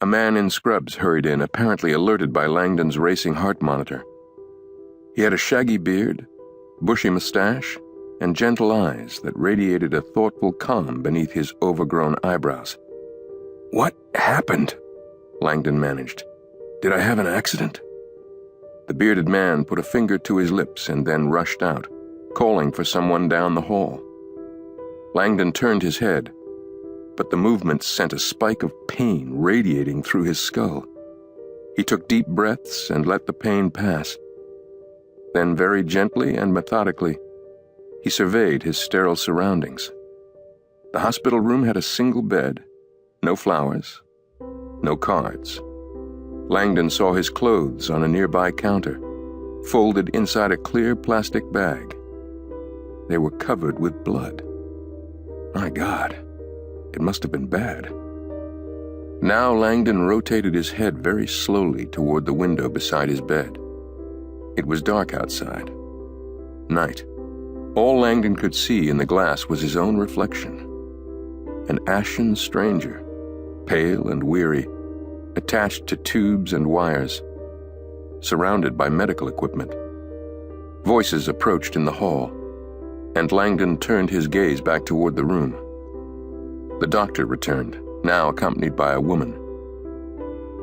A man in scrubs hurried in, apparently alerted by Langdon's racing heart monitor. He had a shaggy beard, bushy mustache, and gentle eyes that radiated a thoughtful calm beneath his overgrown eyebrows. "What happened?" Langdon managed. "Did I have an accident?" The bearded man put a finger to his lips and then rushed out, calling for someone down the hall. Langdon turned his head, but the movement sent a spike of pain radiating through his skull. He took deep breaths and let the pain pass. Then, very gently and methodically, he surveyed his sterile surroundings. The hospital room had a single bed, no flowers, no cards. Langdon saw his clothes on a nearby counter, folded inside a clear plastic bag. They were covered with blood. My God, it must have been bad. Now Langdon rotated his head very slowly toward the window beside his bed. It was dark outside. Night. All Langdon could see in the glass was his own reflection. An ashen stranger, pale and weary, attached to tubes and wires, surrounded by medical equipment. Voices approached in the hall, and Langdon turned his gaze back toward the room. The doctor returned, now accompanied by a woman.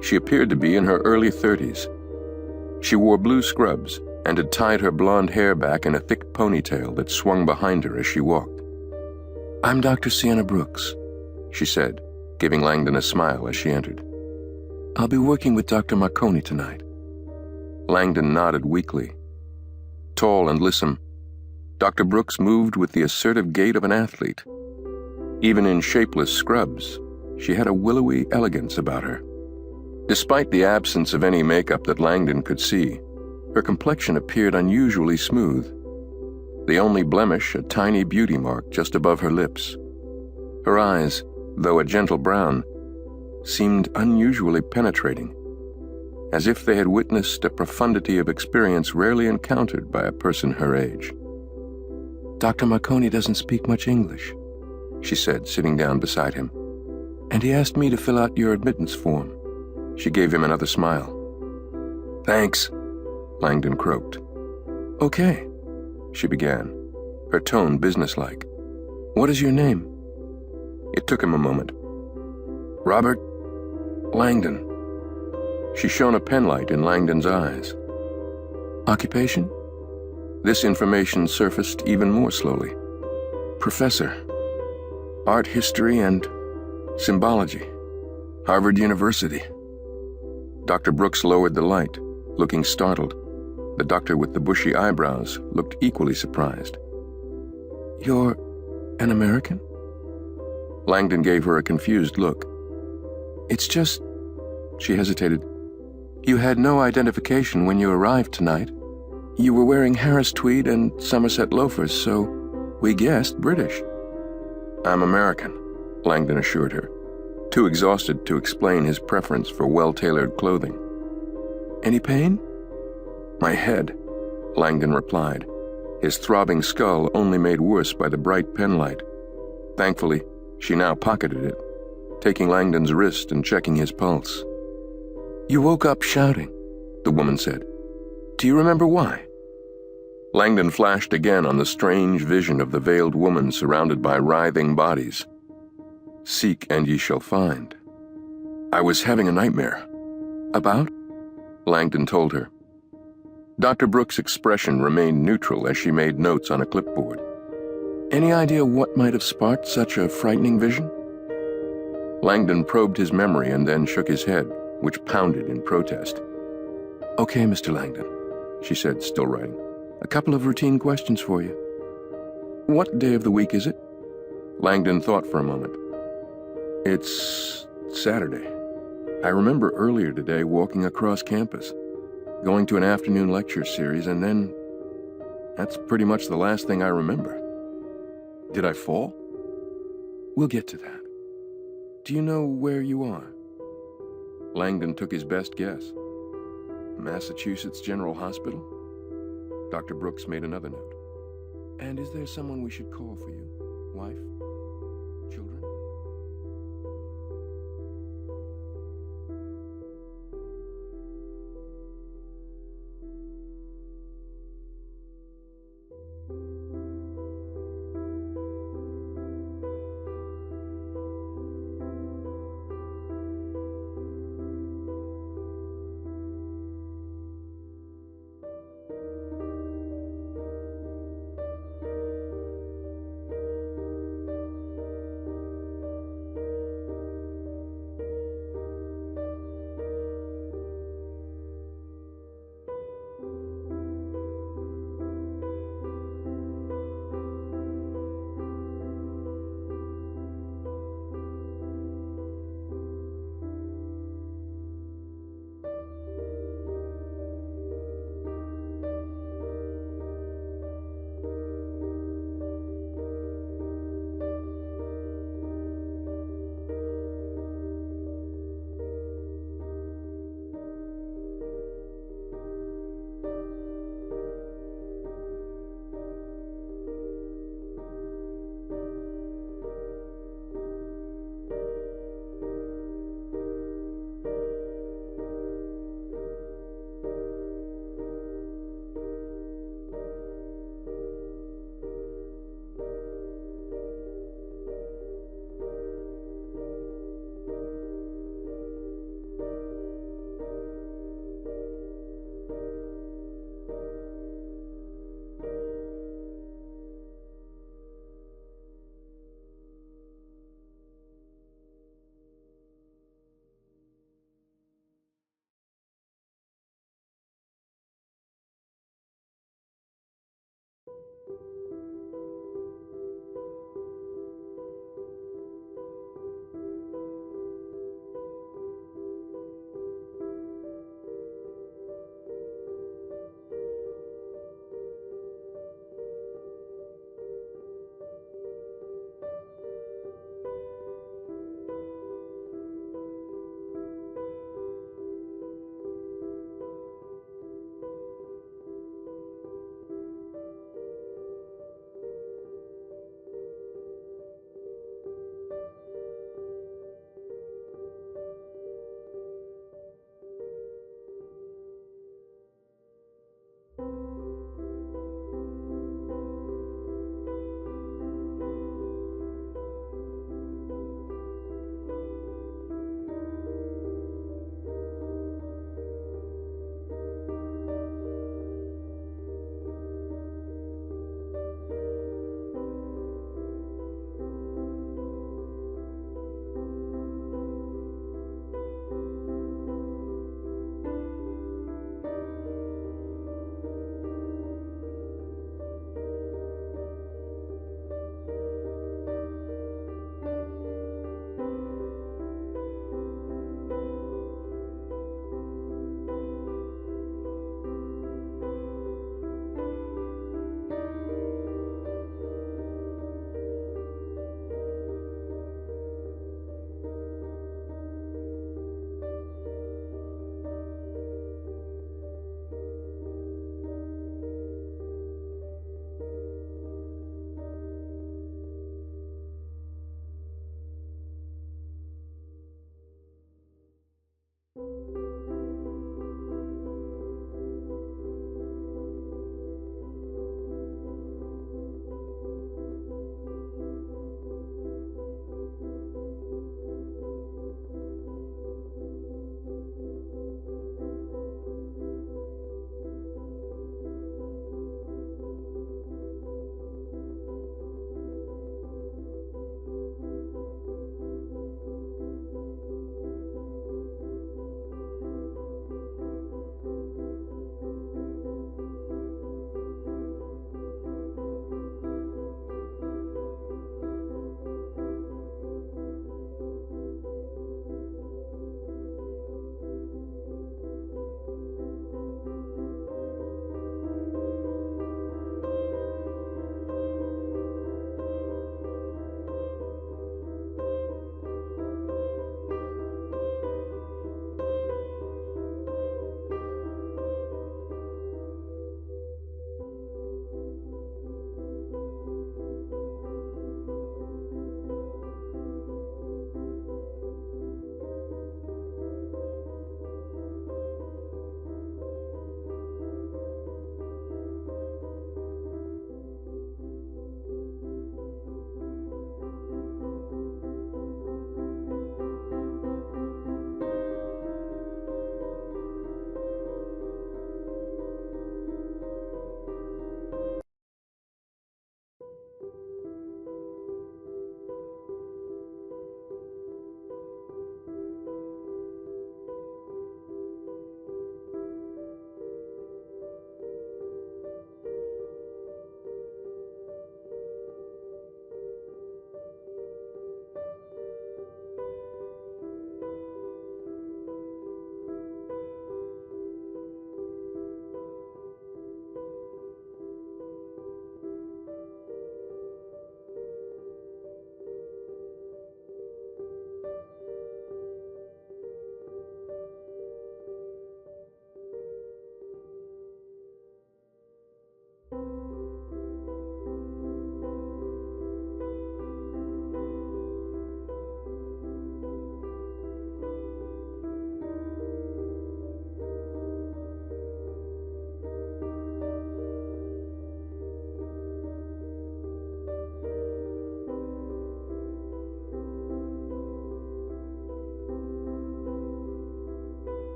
She appeared to be in her early 30s. She wore blue scrubs and had tied her blonde hair back in a thick ponytail that swung behind her as she walked. "I'm Dr. Sienna Brooks," she said, giving Langdon a smile as she entered. "I'll be working with Dr. Marconi tonight." Langdon nodded weakly. Tall and lissom, Dr. Brooks moved with the assertive gait of an athlete. Even in shapeless scrubs, she had a willowy elegance about her. Despite the absence of any makeup that Langdon could see, her complexion appeared unusually smooth. The only blemish, a tiny beauty mark just above her lips. Her eyes, though a gentle brown, seemed unusually penetrating, as if they had witnessed a profundity of experience rarely encountered by a person her age. "Dr. Marconi doesn't speak much English," she said, sitting down beside him, "and he asked me to fill out your admittance form." She gave him another smile. "Thanks," Langdon croaked. "Okay," she began, her tone businesslike. "What is your name?" It took him a moment. "Robert Langdon." She shone a penlight in Langdon's eyes. "Occupation?" This information surfaced even more slowly. "Professor. Art history and symbology. Harvard University." Dr. Brooks lowered the light, looking startled. The doctor with the bushy eyebrows looked equally surprised. "You're an American?" Langdon gave her a confused look. "It's just..." She hesitated. "You had no identification when you arrived tonight. You were wearing Harris tweed and Somerset loafers, so we guessed British." "I'm American," Langdon assured her, too exhausted to explain his preference for well-tailored clothing. "Any pain?" "My head," Langdon replied, his throbbing skull only made worse by the bright penlight. Thankfully, she now pocketed it, taking Langdon's wrist and checking his pulse. "You woke up shouting," the woman said. "Do you remember why?" Langdon flashed again on the strange vision of the veiled woman surrounded by writhing bodies. "Seek and ye shall find." "I was having a nightmare." "About?" Langdon told her. Dr. Brooks' expression remained neutral as she made notes on a clipboard. "Any idea what might have sparked such a frightening vision?" Langdon probed his memory and then shook his head, which pounded in protest. "Okay, Mr. Langdon," she said, still writing. "A couple of routine questions for you. What day of the week is it?" Langdon thought for a moment. "It's Saturday. I remember earlier today walking across campus, going to an afternoon lecture series, and then that's pretty much the last thing I remember. Did I fall?" "We'll get to that. Do you know where you are?" Langdon took his best guess. "Massachusetts General Hospital?" Dr. Brooks made another note. "And is there someone we should call for you? Wife? Children?"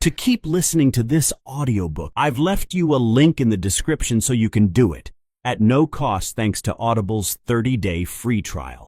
To keep listening to this audiobook, I've left you a link in the description so you can do it at no cost thanks to Audible's 30-day free trial.